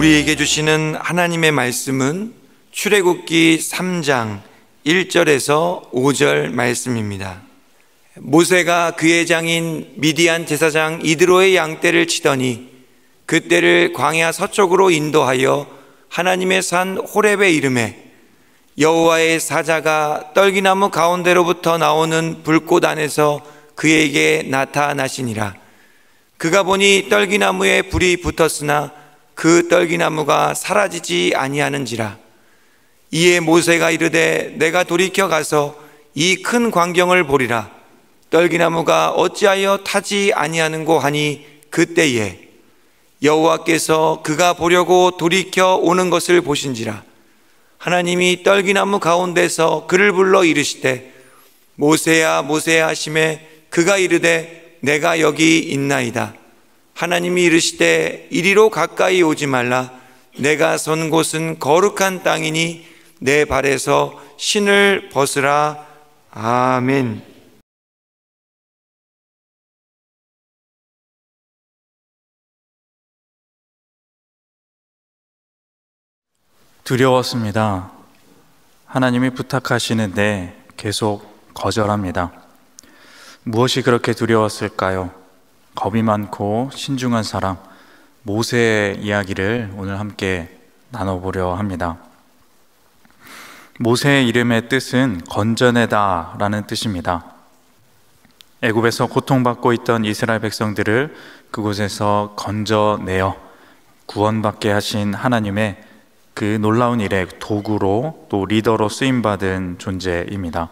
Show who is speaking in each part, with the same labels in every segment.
Speaker 1: 우리에게 주시는 하나님의 말씀은 출애굽기 3장 1절에서 5절 말씀입니다. 모세가 그의 장인 미디안 제사장 이드로의 양떼를 치더니 그 떼를 광야 서쪽으로 인도하여 하나님의 산 호렙에 이르매 여호와의 사자가 떨기나무 가운데로부터 나오는 불꽃 안에서 그에게 나타나시니라. 그가 보니 떨기나무에 불이 붙었으나 그 떨기나무가 사라지지 아니하는지라. 이에 모세가 이르되 내가 돌이켜 가서 이 큰 광경을 보리라. 떨기나무가 어찌하여 타지 아니하는고 하니 그때에 여호와께서 그가 보려고 돌이켜 오는 것을 보신지라. 하나님이 떨기나무 가운데서 그를 불러 이르시되 모세야 모세야 하시매 그가 이르되 내가 여기 있나이다. 하나님이 이르시되 이리로 가까이 오지 말라. 내가 선 곳은 거룩한 땅이니 내 발에서 신을 벗으라. 아멘.
Speaker 2: 두려웠습니다. 하나님이 부탁하시는데 계속 거절합니다. 무엇이 그렇게 두려웠을까요? 겁이 많고 신중한 사람 모세의 이야기를 오늘 함께 나눠보려 합니다. 모세의 이름의 뜻은 건져내다 라는 뜻입니다. 애굽에서 고통받고 있던 이스라엘 백성들을 그곳에서 건져내어 구원받게 하신 하나님의 그 놀라운 일의 도구로 또 리더로 쓰임받은 존재입니다.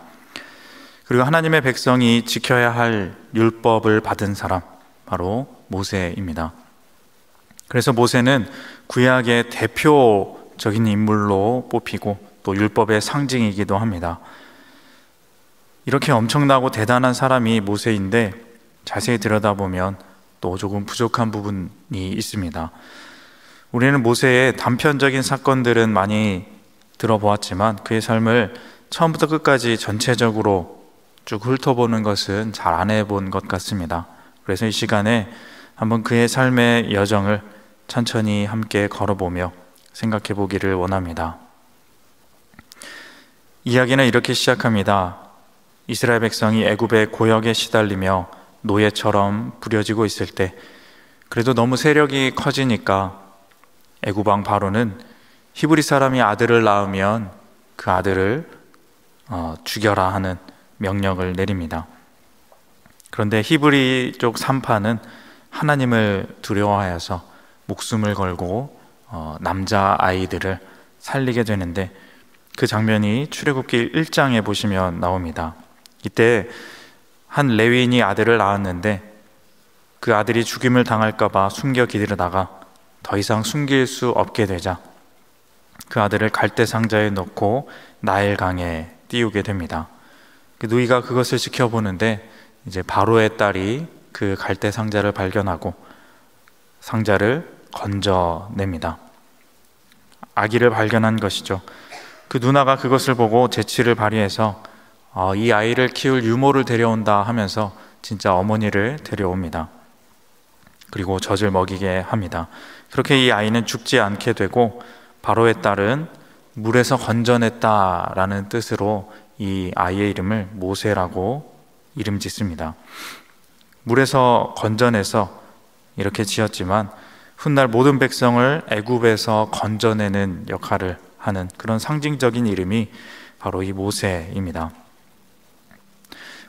Speaker 2: 그리고 하나님의 백성이 지켜야 할 율법을 받은 사람, 바로 모세입니다. 그래서 모세는 구약의 대표적인 인물로 뽑히고 또 율법의 상징이기도 합니다. 이렇게 엄청나고 대단한 사람이 모세인데 자세히 들여다보면 또 조금 부족한 부분이 있습니다. 우리는 모세의 단편적인 사건들은 많이 들어보았지만 그의 삶을 처음부터 끝까지 전체적으로 쭉 훑어보는 것은 잘 안 해본 것 같습니다. 그래서 이 시간에 한번 그의 삶의 여정을 천천히 함께 걸어보며 생각해 보기를 원합니다. 이야기는 이렇게 시작합니다. 이스라엘 백성이 애굽의 고역에 시달리며 노예처럼 부려지고 있을 때 그래도 너무 세력이 커지니까 애굽 왕 바로는 히브리 사람이 아들을 낳으면 그 아들을 죽여라 하는 명령을 내립니다. 그런데 히브리 쪽 산파는 하나님을 두려워하여서 목숨을 걸고 남자 아이들을 살리게 되는데 그 장면이 출애굽기 1장에 보시면 나옵니다. 이때 한 레위인이 아들을 낳았는데 그 아들이 죽임을 당할까 봐 숨겨 기르다가 더 이상 숨길 수 없게 되자 그 아들을 갈대 상자에 넣고 나일강에 띄우게 됩니다. 그 누이가 그것을 지켜보는데 이제 바로의 딸이 그 갈대 상자를 발견하고 상자를 건져냅니다. 아기를 발견한 것이죠. 그 누나가 그것을 보고 재치를 발휘해서 이 아이를 키울 유모를 데려온다 하면서 진짜 어머니를 데려옵니다. 그리고 젖을 먹이게 합니다. 그렇게 이 아이는 죽지 않게 되고 바로의 딸은 물에서 건져냈다라는 뜻으로 이 아이의 이름을 모세라고 이름 짓습니다. 물에서 건져내서 이렇게 지었지만 훗날 모든 백성을 애굽에서 건져내는 역할을 하는 그런 상징적인 이름이 바로 이 모세입니다.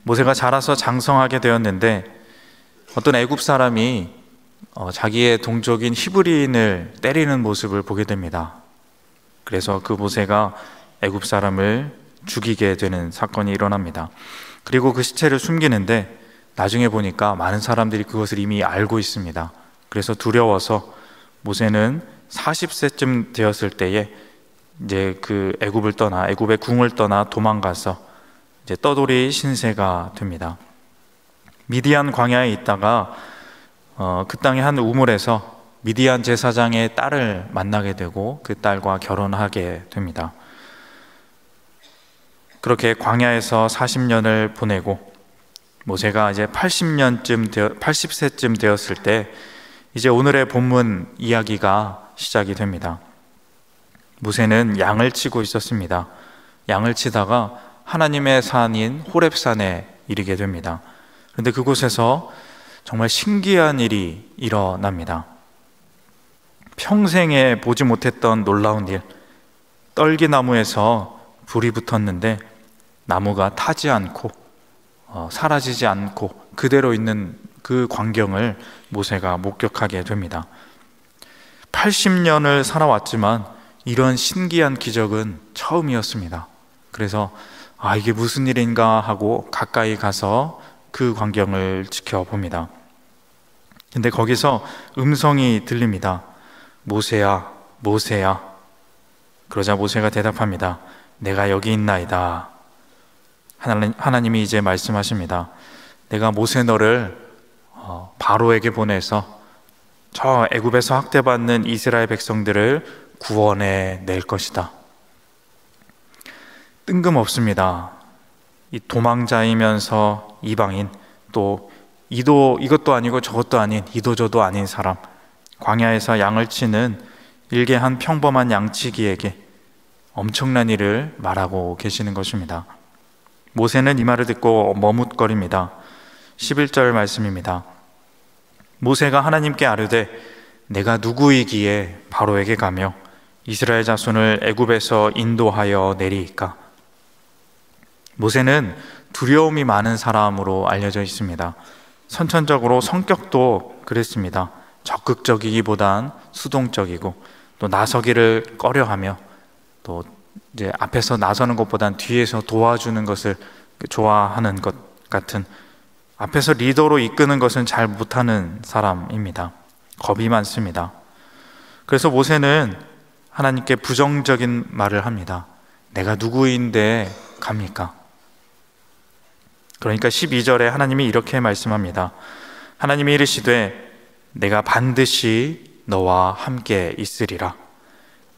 Speaker 2: 모세가 자라서 장성하게 되었는데 어떤 애굽 사람이 자기의 동족인 히브리인을 때리는 모습을 보게 됩니다. 그래서 그 모세가 애굽 사람을 죽이게 되는 사건이 일어납니다. 그리고 그 시체를 숨기는데 나중에 보니까 많은 사람들이 그것을 이미 알고 있습니다. 그래서 두려워서 모세는 40세쯤 되었을 때에 이제 그 애굽의 궁을 떠나 도망가서 이제 떠돌이 신세가 됩니다. 미디안 광야에 있다가 그 땅의 한 우물에서 미디안 제사장의 딸을 만나게 되고 그 딸과 결혼하게 됩니다. 그렇게 광야에서 40년을 보내고 모세가 이제 80세쯤 되었을 때 이제 오늘의 본문 이야기가 시작이 됩니다. 모세는 양을 치고 있었습니다. 양을 치다가 하나님의 산인 호렙산에 이르게 됩니다. 그런데 그곳에서 정말 신기한 일이 일어납니다. 평생에 보지 못했던 놀라운 일, 떨기나무에서 불이 붙었는데 나무가 타지 않고 사라지지 않고 그대로 있는 그 광경을 모세가 목격하게 됩니다. 80년을 살아왔지만 이런 신기한 기적은 처음이었습니다. 그래서 이게 무슨 일인가 하고 가까이 가서 그 광경을 지켜봅니다. 근데 거기서 음성이 들립니다. 모세야, 모세야. 그러자 모세가 대답합니다. 내가 여기 있나이다. 하나님이 이제 말씀하십니다. 내가 모세 너를 바로에게 보내서 저 애굽에서 학대받는 이스라엘 백성들을 구원해 낼 것이다. 뜬금없습니다. 이 도망자이면서 이방인, 또 이것도 아니고 저것도 아닌 이도저도 아닌 사람, 광야에서 양을 치는 일개한 평범한 양치기에게 엄청난 일을 말하고 계시는 것입니다. 모세는 이 말을 듣고 머뭇거립니다. 11절 말씀입니다. 모세가 하나님께 아뢰되 내가 누구이기에 바로에게 가며 이스라엘 자손을 애굽에서 인도하여 내리이까. 모세는 두려움이 많은 사람으로 알려져 있습니다. 선천적으로 성격도 그랬습니다. 적극적이기보단 수동적이고 또 나서기를 꺼려하며 또 이제 앞에서 나서는 것보단 뒤에서 도와주는 것을 좋아하는 것 같은, 앞에서 리더로 이끄는 것은 잘 못하는 사람입니다. 겁이 많습니다. 그래서 모세는 하나님께 부정적인 말을 합니다. 내가 누구인데 갑니까? 그러니까 12절에 하나님이 이렇게 말씀합니다. 하나님이 이르시되 내가 반드시 너와 함께 있으리라.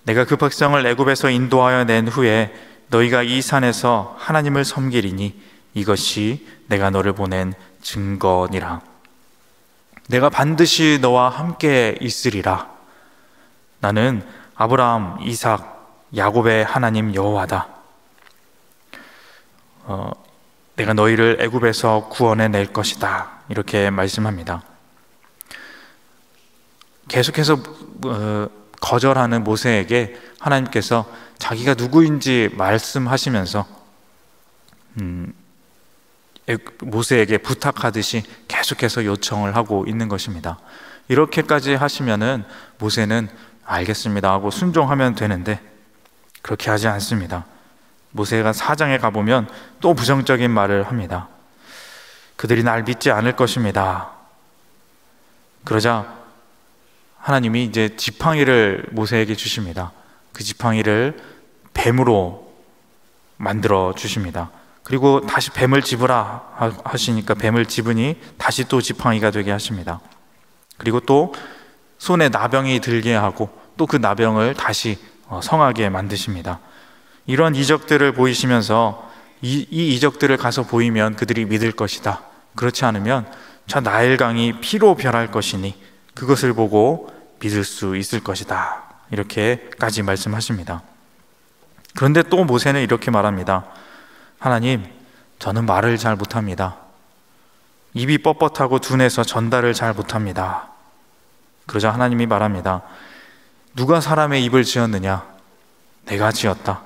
Speaker 2: 내가 그 백성을 애굽에서 인도하여 낸 후에 너희가 이 산에서 하나님을 섬기리니 이것이 내가 너를 보낸 증거니라. 내가 반드시 너와 함께 있으리라. 나는 아브라함, 이삭, 야곱의 하나님 여호와다. 내가 너희를 애굽에서 구원해 낼 것이다. 이렇게 말씀합니다. 계속해서 거절하는 모세에게 하나님께서 자기가 누구인지 말씀하시면서 모세에게 부탁하듯이 계속해서 요청을 하고 있는 것입니다. 이렇게까지 하시면은 모세는 알겠습니다 하고 순종하면 되는데 그렇게 하지 않습니다. 모세가 4장에 가보면 또 부정적인 말을 합니다. 그들이 날 믿지 않을 것입니다. 그러자 하나님이 이제 지팡이를 모세에게 주십니다. 그 지팡이를 뱀으로 만들어 주십니다. 그리고 다시 뱀을 집으라 하시니까 뱀을 집으니 다시 또 지팡이가 되게 하십니다. 그리고 또 손에 나병이 들게 하고 또 그 나병을 다시 성하게 만드십니다. 이런 이적들을 보이시면서 이 이적들을 가서 보이면 그들이 믿을 것이다. 그렇지 않으면 저 나일강이 피로 변할 것이니 그것을 보고 믿을 수 있을 것이다. 이렇게까지 말씀하십니다. 그런데 또 모세는 이렇게 말합니다. 하나님, 저는 말을 잘 못합니다. 입이 뻣뻣하고 둔해서 전달을 잘 못합니다. 그러자 하나님이 말합니다. 누가 사람의 입을 지었느냐? 내가 지었다.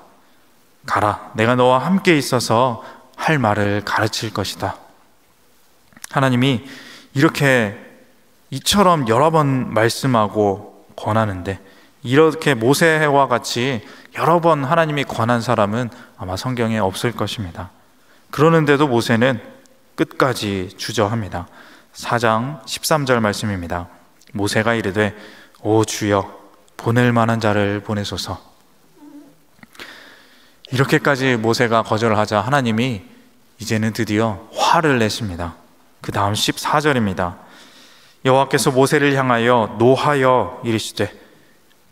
Speaker 2: 가라, 내가 너와 함께 있어서 할 말을 가르칠 것이다. 하나님이 이렇게 이처럼 여러 번 말씀하고 권하는데, 이렇게 모세와 같이 여러 번 하나님이 권한 사람은 아마 성경에 없을 것입니다. 그러는데도 모세는 끝까지 주저합니다. 4장 13절 말씀입니다. 모세가 이르되 오 주여 보낼 만한 자를 보내소서. 이렇게까지 모세가 거절을 하자 하나님이 이제는 드디어 화를 내십니다. 그 다음 14절입니다. 여호와께서 모세를 향하여 노하여 이르시되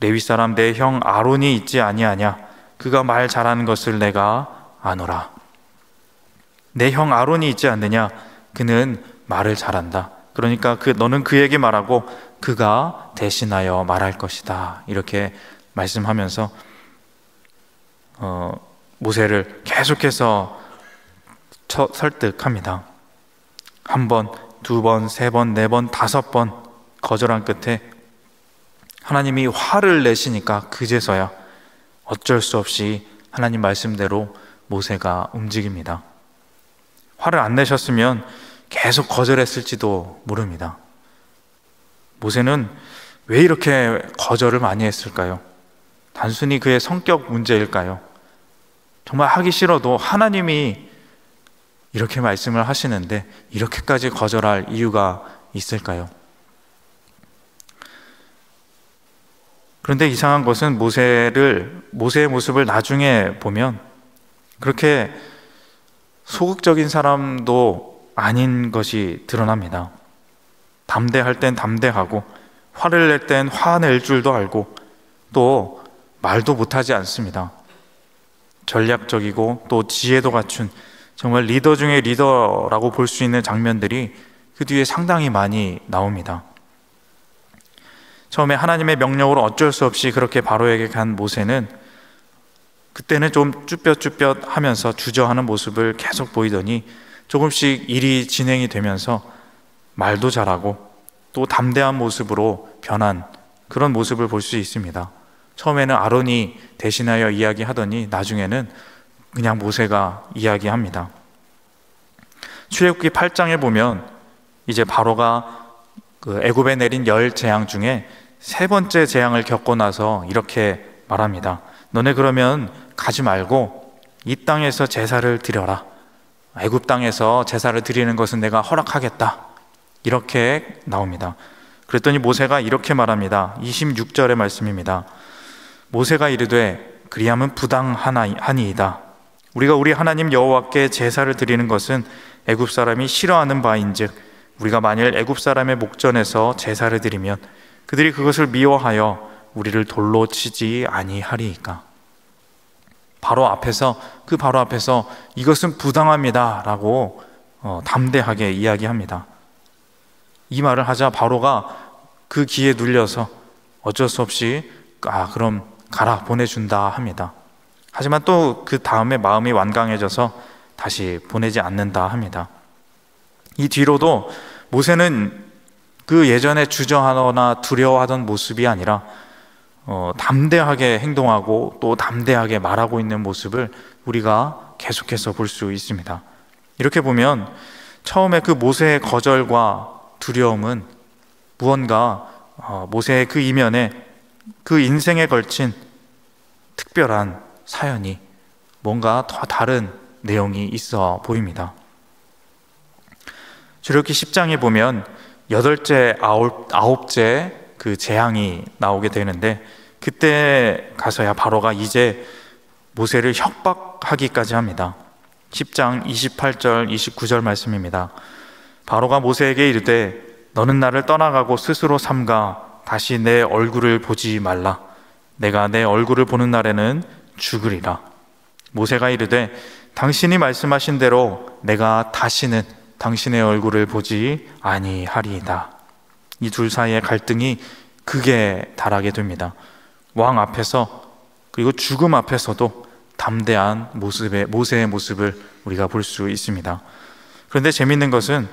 Speaker 2: 레위 사람 내 형 아론이 있지 아니하냐? 그가 말 잘하는 것을 내가 아노라. 내 형 아론이 있지 않느냐? 그는 말을 잘한다. 그러니까 너는 그에게 말하고 그가 대신하여 말할 것이다. 이렇게 말씀하면서 모세를 계속해서 설득합니다. 한 번, 두 번, 세 번, 네 번, 다섯 번 거절한 끝에 하나님이 화를 내시니까 그제서야 어쩔 수 없이 하나님 말씀대로 모세가 움직입니다. 화를 안 내셨으면 계속 거절했을지도 모릅니다. 모세는 왜 이렇게 거절을 많이 했을까요? 단순히 그의 성격 문제일까요? 정말 하기 싫어도 하나님이 이렇게 말씀을 하시는데 이렇게까지 거절할 이유가 있을까요? 그런데 이상한 것은 모세의 모습을 나중에 보면 그렇게 소극적인 사람도 아닌 것이 드러납니다. 담대할 땐 담대하고 화를 낼 땐 화낼 줄도 알고 또 말도 못하지 않습니다. 전략적이고 또 지혜도 갖춘 정말 리더 중에 리더라고 볼 수 있는 장면들이 그 뒤에 상당히 많이 나옵니다. 처음에 하나님의 명령으로 어쩔 수 없이 그렇게 바로에게 간 모세는 그때는 좀 쭈뼛쭈뼛 하면서 주저하는 모습을 계속 보이더니 조금씩 일이 진행이 되면서 말도 잘하고 또 담대한 모습으로 변한 그런 모습을 볼 수 있습니다. 처음에는 아론이 대신하여 이야기하더니 나중에는 그냥 모세가 이야기합니다. 출애굽기 8장에 보면 이제 바로가 애굽에 내린 10재앙 중에 세 번째 재앙을 겪고 나서 이렇게 말합니다. 너네 그러면 가지 말고 이 땅에서 제사를 드려라. 애굽 땅에서 제사를 드리는 것은 내가 허락하겠다. 이렇게 나옵니다. 그랬더니 모세가 이렇게 말합니다. 26절의 말씀입니다. 모세가 이르되 그리하면 부당하니이다. 우리가 우리 하나님 여호와께 제사를 드리는 것은 애굽 사람이 싫어하는 바인즉 우리가 만일 애굽 사람의 목전에서 제사를 드리면 그들이 그것을 미워하여 우리를 돌로 치지 아니하리이까. 바로 앞에서 이것은 부당합니다 라고 담대하게 이야기합니다. 이 말을 하자 바로가 그 기에 눌려서 어쩔 수 없이 그럼 가라 보내준다 합니다. 하지만 또 그 다음에 마음이 완강해져서 다시 보내지 않는다 합니다. 이 뒤로도 모세는 그 예전에 주저하거나 두려워하던 모습이 아니라 담대하게 행동하고 또 담대하게 말하고 있는 모습을 우리가 계속해서 볼 수 있습니다. 이렇게 보면 처음에 그 모세의 거절과 두려움은 무언가 모세의 그 이면에 그 인생에 걸친 특별한 사연이 뭔가 더 다른 내용이 있어 보입니다. 출애굽기 10장에 보면 8째, 9째 그 재앙이 나오게 되는데 그때 가서야 바로가 이제 모세를 협박하기까지 합니다. 10장 28절, 29절 말씀입니다. 바로가 모세에게 이르되 너는 나를 떠나가고 스스로 삼가 다시 내 얼굴을 보지 말라. 내가 내 얼굴을 보는 날에는 죽으리라. 모세가 이르되 당신이 말씀하신 대로 내가 다시는 당신의 얼굴을 보지 아니하리이다. 이 둘 사이의 갈등이 극에 달하게 됩니다. 왕 앞에서 그리고 죽음 앞에서도 담대한 모세의 모습을 우리가 볼 수 있습니다. 그런데 재미있는 것은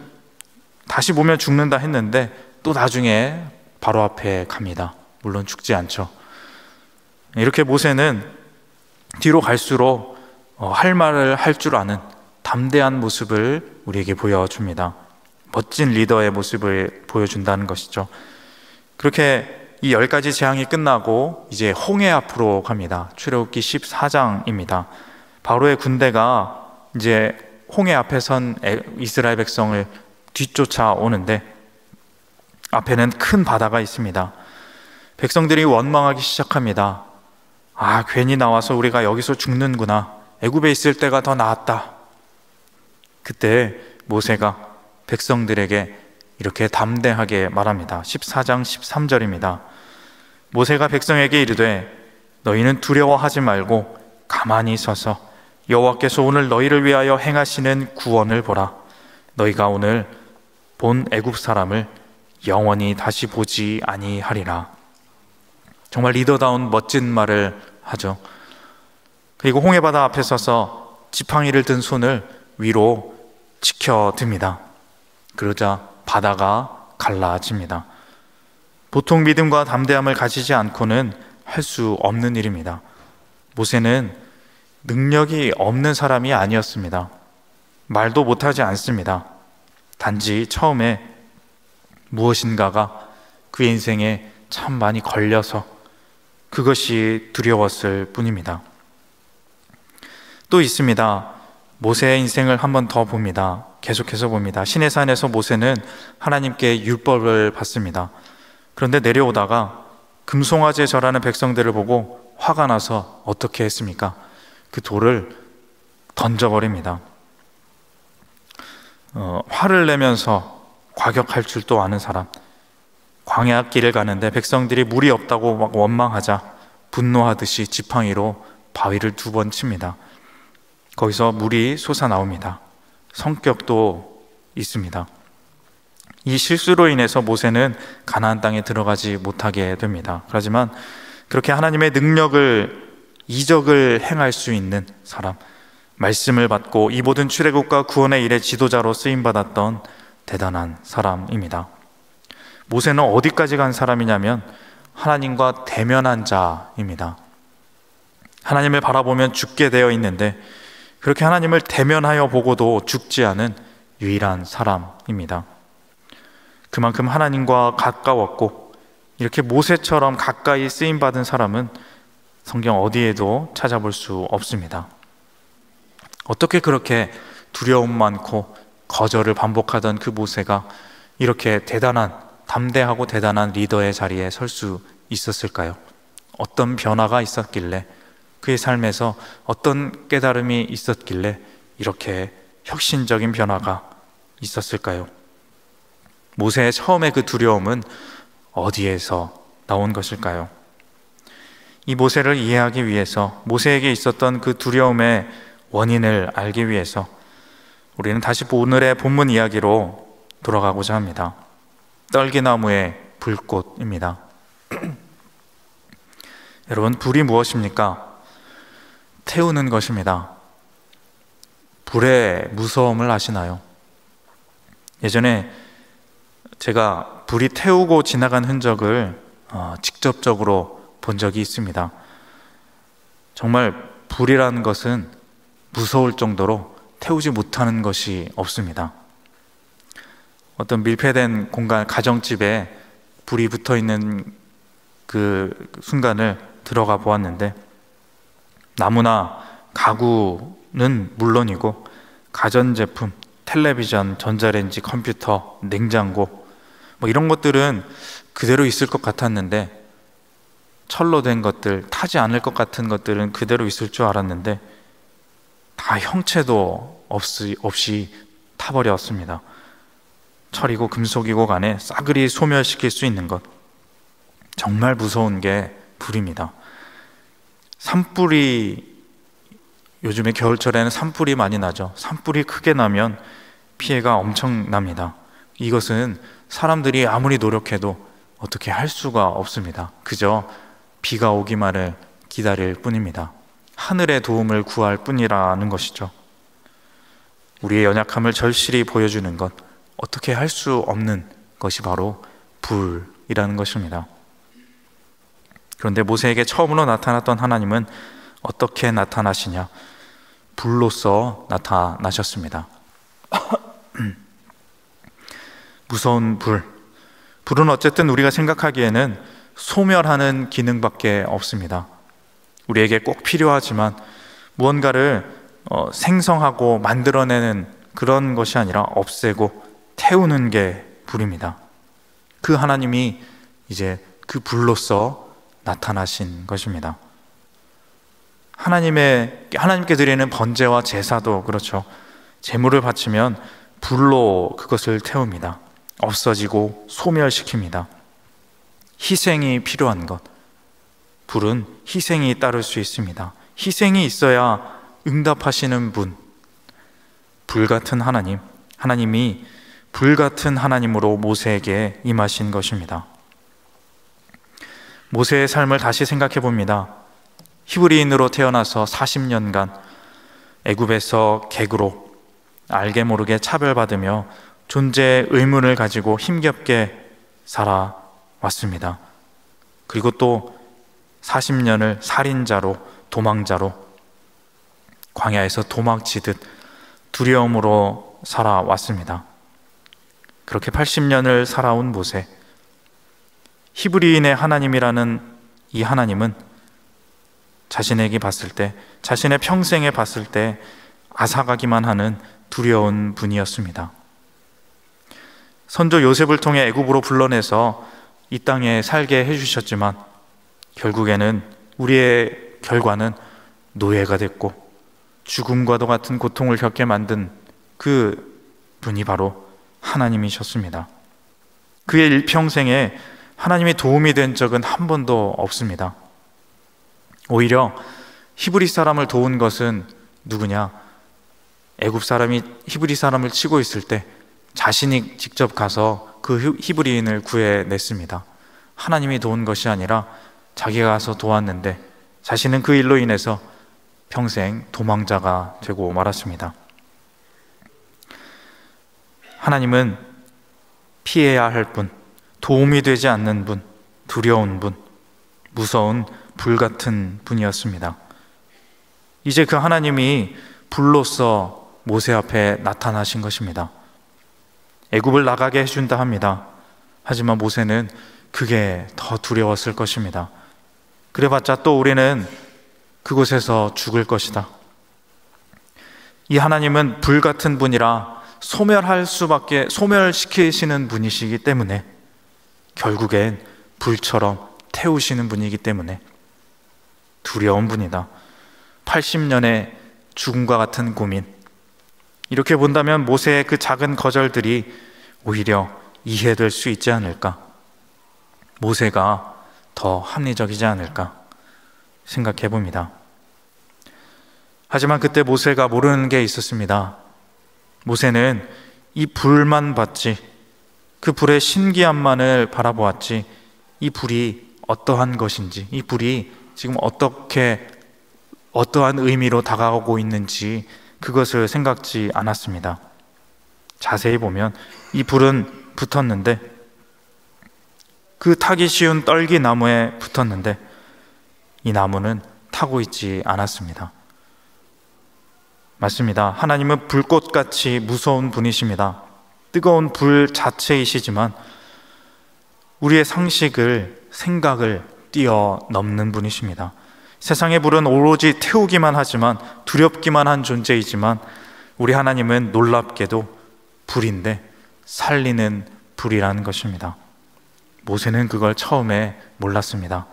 Speaker 2: 다시 보면 죽는다 했는데 또 나중에 바로 앞에 갑니다. 물론 죽지 않죠. 이렇게 모세는 뒤로 갈수록 할 말을 할 줄 아는 담대한 모습을 우리에게 보여줍니다. 멋진 리더의 모습을 보여준다는 것이죠. 그렇게 이 10가지 재앙이 끝나고 이제 홍해 앞으로 갑니다. 출애굽기 14장입니다. 바로의 군대가 이제 홍해 앞에 선 이스라엘 백성을 뒤쫓아 오는데 앞에는 큰 바다가 있습니다. 백성들이 원망하기 시작합니다. 괜히 나와서 우리가 여기서 죽는구나. 애굽에 있을 때가 더 나았다. 그때 모세가 백성들에게 이렇게 담대하게 말합니다. 14장 13절입니다. 모세가 백성에게 이르되 너희는 두려워하지 말고 가만히 서서 여호와께서 오늘 너희를 위하여 행하시는 구원을 보라. 너희가 오늘 본 애굽 사람을 영원히 다시 보지 아니하리라. 정말 리더다운 멋진 말을 하죠. 그리고 홍해바다 앞에 서서 지팡이를 든 손을 위로 치켜듭니다. 그러자 바다가 갈라집니다. 보통 믿음과 담대함을 가지지 않고는 할 수 없는 일입니다. 모세는 능력이 없는 사람이 아니었습니다. 말도 못하지 않습니다. 단지 처음에 무엇인가가 그의 인생에 참 많이 걸려서 그것이 두려웠을 뿐입니다. 또 있습니다. 모세의 인생을 한 번 더 봅니다. 계속해서 봅니다. 시내산에서 모세는 하나님께 율법을 받습니다. 그런데 내려오다가 금송아지에 절하는 백성들을 보고 화가 나서 어떻게 했습니까? 그 돌을 던져버립니다. 화를 내면서 과격할 줄도 아는 사람, 광야 길을 가는데 백성들이 물이 없다고 막 원망하자 분노하듯이 지팡이로 바위를 2번 칩니다. 거기서 물이 솟아나옵니다. 성격도 있습니다. 이 실수로 인해서 모세는 가나안 땅에 들어가지 못하게 됩니다. 하지만 그렇게 하나님의 능력을, 이적을 행할 수 있는 사람, 말씀을 받고 이 모든 출애굽과 구원의 일의 지도자로 쓰임받았던 대단한 사람입니다. 모세는 어디까지 간 사람이냐면 하나님과 대면한 자입니다. 하나님을 바라보면 죽게 되어 있는데 그렇게 하나님을 대면하여 보고도 죽지 않은 유일한 사람입니다. 그만큼 하나님과 가까웠고 이렇게 모세처럼 가까이 쓰임받은 사람은 성경 어디에도 찾아볼 수 없습니다. 어떻게 그렇게 두려움 많고 거절을 반복하던 그 모세가 이렇게 담대하고 대단한 리더의 자리에 설 수 있었을까요? 어떤 변화가 있었길래, 그의 삶에서 어떤 깨달음이 있었길래 이렇게 혁신적인 변화가 있었을까요? 모세의 처음의 그 두려움은 어디에서 나온 것일까요? 이 모세를 이해하기 위해서, 모세에게 있었던 그 두려움의 원인을 알기 위해서 우리는 다시 오늘의 본문 이야기로 돌아가고자 합니다. 떨기나무의 불꽃입니다. 여러분, 불이 무엇입니까? 태우는 것입니다. 불의 무서움을 아시나요? 예전에 제가 불이 태우고 지나간 흔적을 직접적으로 본 적이 있습니다. 정말 불이라는 것은 무서울 정도로 태우지 못하는 것이 없습니다. 어떤 밀폐된 공간, 가정집에 불이 붙어 있는 그 순간을 들어가 보았는데, 나무나 가구는 물론이고 가전제품, 텔레비전, 전자레인지, 컴퓨터, 냉장고 이런 것들은 그대로 있을 것 같았는데, 철로 된 것들, 타지 않을 것 같은 것들은 그대로 있을 줄 알았는데 다 형체도 없이 타버렸습니다. 철이고 금속이고 간에 싸그리 소멸시킬 수 있는 것, 정말 무서운 게 불입니다. 산불이, 요즘에 겨울철에는 산불이 많이 나죠. 산불이 크게 나면 피해가 엄청납니다. 이것은 사람들이 아무리 노력해도 어떻게 할 수가 없습니다. 그저 비가 오기만을 기다릴 뿐입니다. 하늘의 도움을 구할 뿐이라는 것이죠. 우리의 연약함을 절실히 보여주는 것, 어떻게 할 수 없는 것이 바로 불이라는 것입니다. 그런데 모세에게 처음으로 나타났던 하나님은 어떻게 나타나시냐? 불로서 나타나셨습니다. 무서운 불. 불은 어쨌든 우리가 생각하기에는 소멸하는 기능밖에 없습니다. 우리에게 꼭 필요하지만 무언가를 생성하고 만들어내는 그런 것이 아니라 없애고 태우는 게 불입니다. 그 하나님이 이제 그 불로서 나타나신 것입니다. 하나님께 드리는 번제와 제사도 그렇죠. 제물을 바치면 불로 그것을 태웁니다. 없어지고 소멸시킵니다. 희생이 필요한 것, 불은 희생이 따를 수 있습니다. 희생이 있어야 응답하시는 분, 불 같은 하나님이 불같은 하나님으로 모세에게 임하신 것입니다. 모세의 삶을 다시 생각해 봅니다. 히브리인으로 태어나서 40년간 애굽에서 객으로 알게 모르게 차별받으며 존재의 의문을 가지고 힘겹게 살아왔습니다. 그리고 또 40년을 살인자로, 도망자로 광야에서 도망치듯 두려움으로 살아왔습니다. 그렇게 80년을 살아온 모세, 히브리인의 하나님이라는 이 하나님은 자신에게 봤을 때, 자신의 평생에 봤을 때 앗아가기만 하는 두려운 분이었습니다. 선조 요셉을 통해 애굽으로 불러내서 이 땅에 살게 해주셨지만 결국에는 우리의 결과는 노예가 됐고 죽음과도 같은 고통을 겪게 만든 그 분이 바로 하나님이셨습니다. 그의 일평생에 하나님의 도움이 된 적은 한 번도 없습니다. 오히려 히브리 사람을 도운 것은 누구냐? 애굽 사람이 히브리 사람을 치고 있을 때 자신이 직접 가서 그 히브리인을 구해냈습니다. 하나님이 도운 것이 아니라 자기가 가서 도왔는데 자신은 그 일로 인해서 평생 도망자가 되고 말았습니다. 하나님은 피해야 할 분, 도움이 되지 않는 분, 두려운 분, 무서운 불같은 분이었습니다. 이제 그 하나님이 불로써 모세 앞에 나타나신 것입니다. 애굽을 나가게 해준다 합니다. 하지만 모세는 그게 더 두려웠을 것입니다. 그래봤자 또 우리는 그곳에서 죽을 것이다. 이 하나님은 불같은 분이라 소멸시키시는 분이시기 때문에 결국엔 불처럼 태우시는 분이기 때문에 두려운 분이다. 80년의 죽음과 같은 고민, 이렇게 본다면 모세의 그 작은 거절들이 오히려 이해될 수 있지 않을까? 모세가 더 합리적이지 않을까 생각해 봅니다. 하지만 그때 모세가 모르는 게 있었습니다. 모세는 이 불만 봤지, 그 불의 신기함만을 바라보았지, 이 불이 어떠한 것인지, 이 불이 지금 어떠한 의미로 다가오고 있는지 그것을 생각지 않았습니다. 자세히 보면 이 불은 붙었는데, 그 타기 쉬운 떨기 나무에 붙었는데 이 나무는 타고 있지 않았습니다. 맞습니다. 하나님은 불꽃같이 무서운 분이십니다. 뜨거운 불 자체이시지만 우리의 상식을, 생각을 뛰어넘는 분이십니다. 세상의 불은 오로지 태우기만 하지만, 두렵기만 한 존재이지만 우리 하나님은 놀랍게도 불인데 살리는 불이라는 것입니다. 모세는 그걸 처음에 몰랐습니다.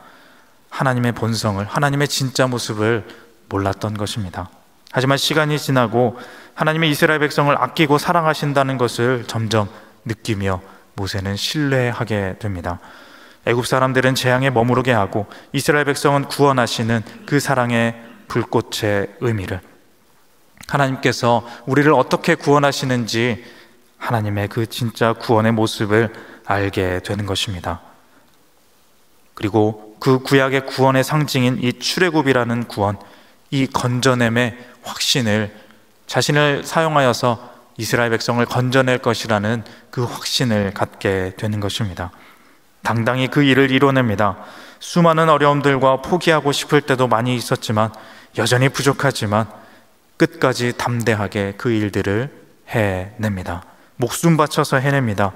Speaker 2: 하나님의 본성을, 하나님의 진짜 모습을 몰랐던 것입니다. 하지만 시간이 지나고 하나님의 이스라엘 백성을 아끼고 사랑하신다는 것을 점점 느끼며 모세는 신뢰하게 됩니다. 애굽 사람들은 재앙에 머무르게 하고 이스라엘 백성은 구원하시는 그 사랑의 불꽃의 의미를, 하나님께서 우리를 어떻게 구원하시는지 하나님의 그 진짜 구원의 모습을 알게 되는 것입니다. 그리고 그 구약의 구원의 상징인 이 출애굽이라는 구원, 이 건져냄의 확신을, 자신을 사용하여서 이스라엘 백성을 건져낼 것이라는 그 확신을 갖게 되는 것입니다. 당당히 그 일을 이뤄냅니다. 수많은 어려움들과 포기하고 싶을 때도 많이 있었지만, 여전히 부족하지만 끝까지 담대하게 그 일들을 해냅니다. 목숨 바쳐서 해냅니다.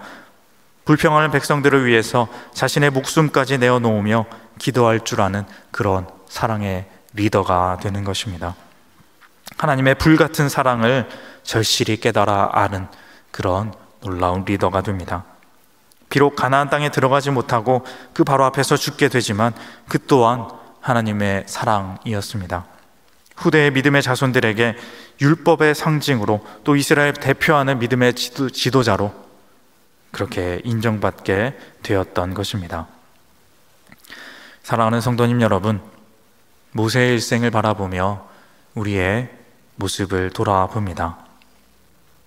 Speaker 2: 불평하는 백성들을 위해서 자신의 목숨까지 내어놓으며 기도할 줄 아는 그런 사랑의 리더가 되는 것입니다. 하나님의 불같은 사랑을 절실히 깨달아 아는 그런 놀라운 리더가 됩니다. 비록 가나안 땅에 들어가지 못하고 그 바로 앞에서 죽게 되지만 그 또한 하나님의 사랑이었습니다. 후대의 믿음의 자손들에게 율법의 상징으로, 또 이스라엘 대표하는 믿음의 지도자로 그렇게 인정받게 되었던 것입니다. 사랑하는 성도님 여러분, 모세의 일생을 바라보며 우리의 모습을 돌아봅니다.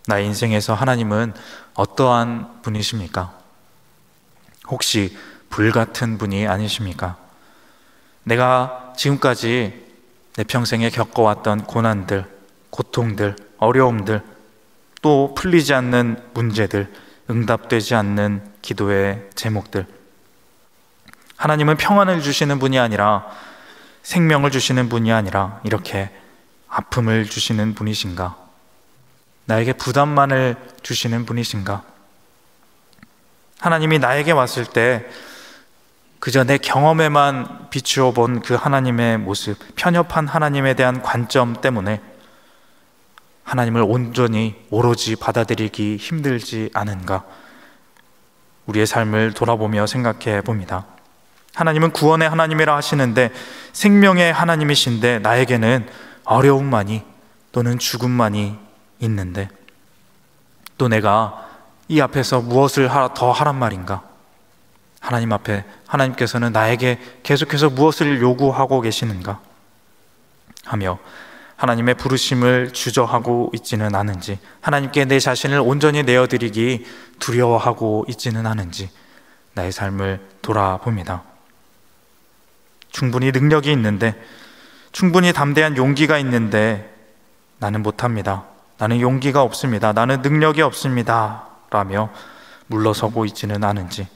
Speaker 2: 나의 인생에서 하나님은 어떠한 분이십니까? 혹시 불같은 분이 아니십니까? 내가 지금까지 내 평생에 겪어왔던 고난들, 고통들, 어려움들, 또 풀리지 않는 문제들, 응답되지 않는 기도의 제목들, 하나님은 평안을 주시는 분이 아니라, 생명을 주시는 분이 아니라 이렇게 아픔을 주시는 분이신가? 나에게 부담만을 주시는 분이신가? 하나님이 나에게 왔을 때 그저 내 경험에만 비추어 본 그 하나님의 모습, 편협한 하나님에 대한 관점 때문에 하나님을 온전히 오로지 받아들이기 힘들지 않은가? 우리의 삶을 돌아보며 생각해 봅니다. 하나님은 구원의 하나님이라 하시는데 생명의 하나님이신데 나에게는 어려움만이 또는 죽음만이 있는데 또 내가 이 앞에서 무엇을 더 하란 말인가? 하나님 앞에 하나님께서는 나에게 계속해서 무엇을 요구하고 계시는가? 하며 하나님의 부르심을 주저하고 있지는 않은지, 하나님께 내 자신을 온전히 내어드리기 두려워하고 있지는 않은지 나의 삶을 돌아봅니다. 충분히 능력이 있는데, 충분히 담대한 용기가 있는데 나는 못합니다. 나는 용기가 없습니다. 나는 능력이 없습니다. 라며 물러서고 있지는 않은지,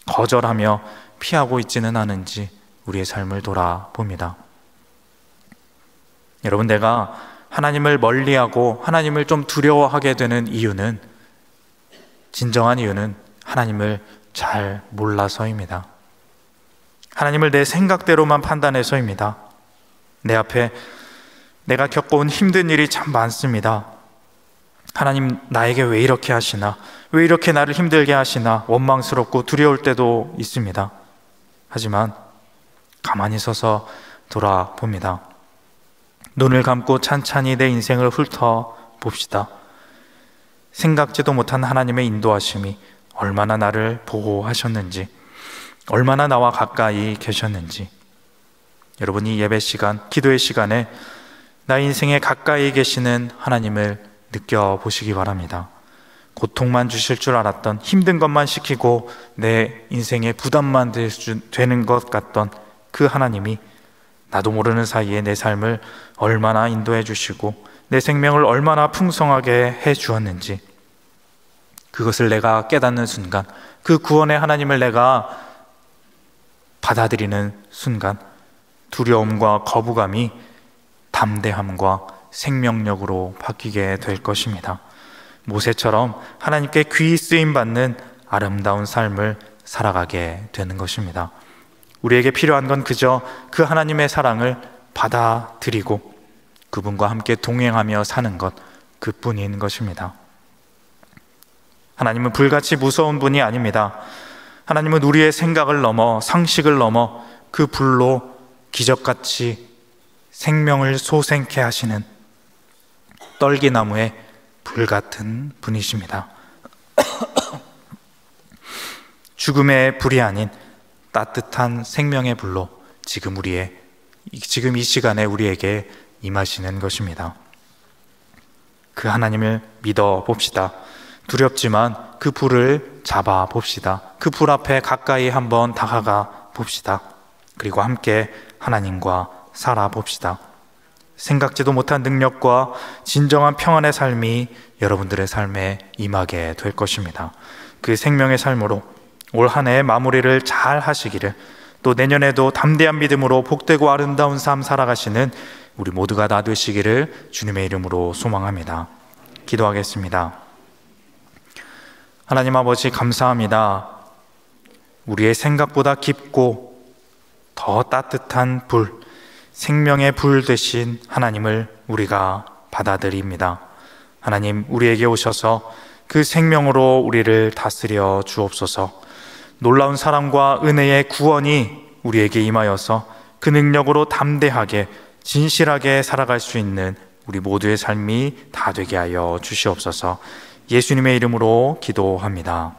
Speaker 2: 거절하며 피하고 있지는 않은지 우리의 삶을 돌아봅니다. 여러분, 내가 하나님을 멀리하고 하나님을 좀 두려워하게 되는 이유는, 진정한 이유는 하나님을 잘 몰라서입니다. 하나님을 내 생각대로만 판단해서입니다. 내 앞에 내가 겪어온 힘든 일이 참 많습니다. 하나님 나에게 왜 이렇게 하시나? 왜 이렇게 나를 힘들게 하시나? 원망스럽고 두려울 때도 있습니다. 하지만 가만히 서서 돌아봅니다. 눈을 감고 찬찬히 내 인생을 훑어봅시다. 생각지도 못한 하나님의 인도하심이 얼마나 나를 보호하셨는지, 얼마나 나와 가까이 계셨는지, 여러분이 예배 시간, 기도의 시간에 나의 인생에 가까이 계시는 하나님을 느껴보시기 바랍니다. 고통만 주실 줄 알았던, 힘든 것만 시키고 내 인생에 부담만 되는 것 같던 그 하나님이 나도 모르는 사이에 내 삶을 얼마나 인도해 주시고 내 생명을 얼마나 풍성하게 해 주었는지, 그것을 내가 깨닫는 순간, 그 구원의 하나님을 내가 받아들이는 순간 두려움과 거부감이 담대함과 생명력으로 바뀌게 될 것입니다. 모세처럼 하나님께 귀히 쓰임받는 아름다운 삶을 살아가게 되는 것입니다. 우리에게 필요한 건 그저 그 하나님의 사랑을 받아들이고 그분과 함께 동행하며 사는 것, 그뿐인 것입니다. 하나님은 불같이 무서운 분이 아닙니다. 하나님은 우리의 생각을 넘어, 상식을 넘어 그 불로 기적같이 생명을 솟게 하시는 떨기나무의 불같은 분이십니다. 죽음의 불이 아닌 따뜻한 생명의 불로 지금 이 시간에 우리에게 임하시는 것입니다. 그 하나님을 믿어 봅시다. 두렵지만 그 불을 잡아 봅시다. 그 불 앞에 가까이 한번 다가가 봅시다. 그리고 함께 하나님과 살아 봅시다. 생각지도 못한 능력과 진정한 평안의 삶이 여러분들의 삶에 임하게 될 것입니다. 그 생명의 삶으로 올 한 해의 마무리를 잘 하시기를, 또 내년에도 담대한 믿음으로 복되고 아름다운 삶 살아가시는 우리 모두가 다 되시기를 주님의 이름으로 소망합니다. 기도하겠습니다. 하나님 아버지, 감사합니다. 우리의 생각보다 깊고 더 따뜻한 불, 생명의 불 되신 하나님을 우리가 받아들입니다. 하나님, 우리에게 오셔서 그 생명으로 우리를 다스려 주옵소서. 놀라운 사랑과 은혜의 구원이 우리에게 임하여서 그 능력으로 담대하게 진실하게 살아갈 수 있는 우리 모두의 삶이 다 되게 하여 주시옵소서. 예수님의 이름으로 기도합니다.